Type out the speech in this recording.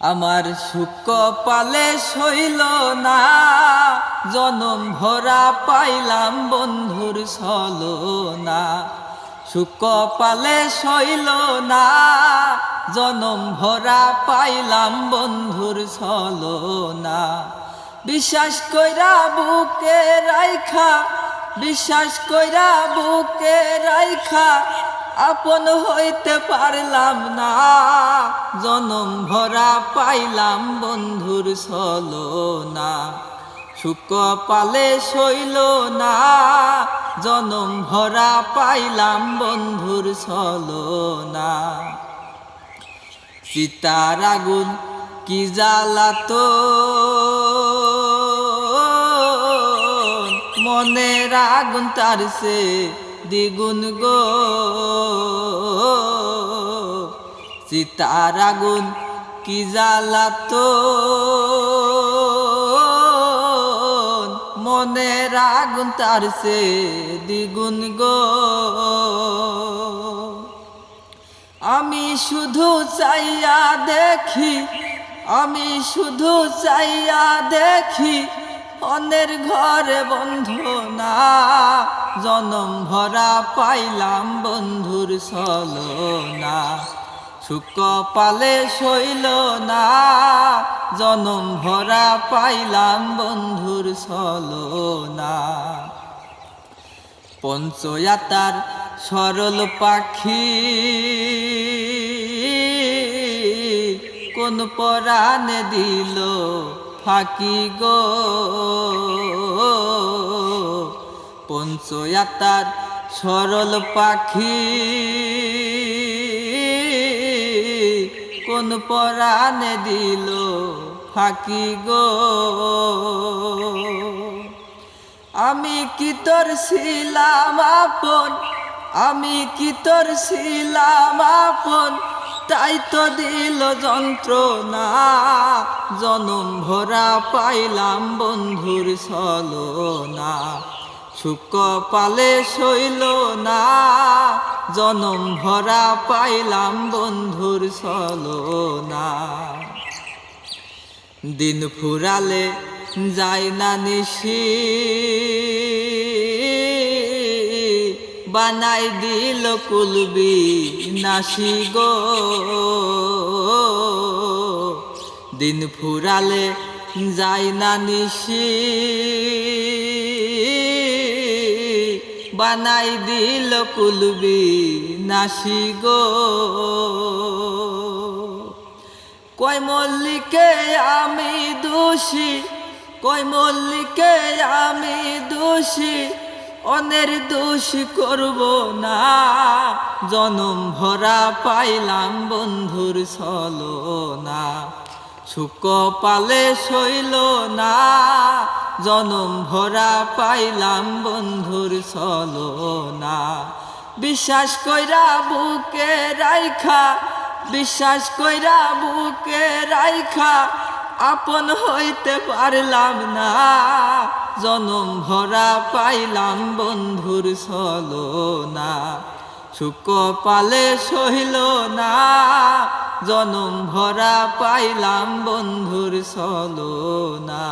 আমার সুখ কপালে সইল না, জনম ভরা পাইলাম বন্ধুর ছলনা। সুখ কপালে সইল না, জনম ভরা পাইলাম বন্ধুর ছলনা। বিশ্বাস কইরা বুকে রাইখা, বিশ্বাস কইরা বুকে রাইখা আপন হইতে পারলাম না, জনম ভরা পাইলাম বন্ধুর ছলনা। সুখ কপালে সইল না, জনম ভরা পাইলাম বন্ধুর ছলনা। চিতার আগুন কি জ্বালাতন, মনের আগুন তার সে দ্বিগুণ গো। চিতার আগুন কি জ্বালাতন, মনের আগুন তার সে দ্বিগুণ গো। আমি শুধু চাইয়া দেখি, আমি শুধু চাইয়া দেখি অন্যের ঘরে বন্ধু না, জনম ভরা পাইলাম বন্ধুর ছলনা। সুখ কপালে সইল না, জনম ভরা পাইলাম বন্ধুর ছলনা। পঞ্চয়াতার সরল পাখি কোন পরাণে দিল ফাঁকি গো। পঞ্চয়াতার সরল পাখি কোন পরাণে দিল ফাঁকি গো। আমি কি তোর ছিলাম আপন, আমি কি তোর ছিলাম আপন, তাই তো দিল যন্ত্রণা, জনম ভরা পাইলাম বন্ধুর ছলনা। সুখ কপালে সইল না, জনম ভরা পাইলাম বন্ধুর ছলনা। দিন ফুরালে যায় না নিশি, বানাই দিল কুলবি নাসি গো। দিন ফুরালে যায় না নিশি, বানাই দিল কুলবি নাসি গো। কয় মল্লিকে আমি দোষী, কয় মল্লিকে আমি দোষী, অনের দোষ করব না, জনম ভরা পাইলাম বন্ধুর ছলনা। সুখ কপালে সইল না, জনম ভরা পাইলাম বন্ধুর ছলনা। বিশ্বাস কইরা বুকে রাইখা, বিশ্বাস কইরা বুকে রাইখা আপন হইতে পারলাম না, জনম ভরা পাইলাম বন্ধুর ছলনা। সুখ কপালে সইল না, জনম ভরা পাইলাম বন্ধুর ছলনা।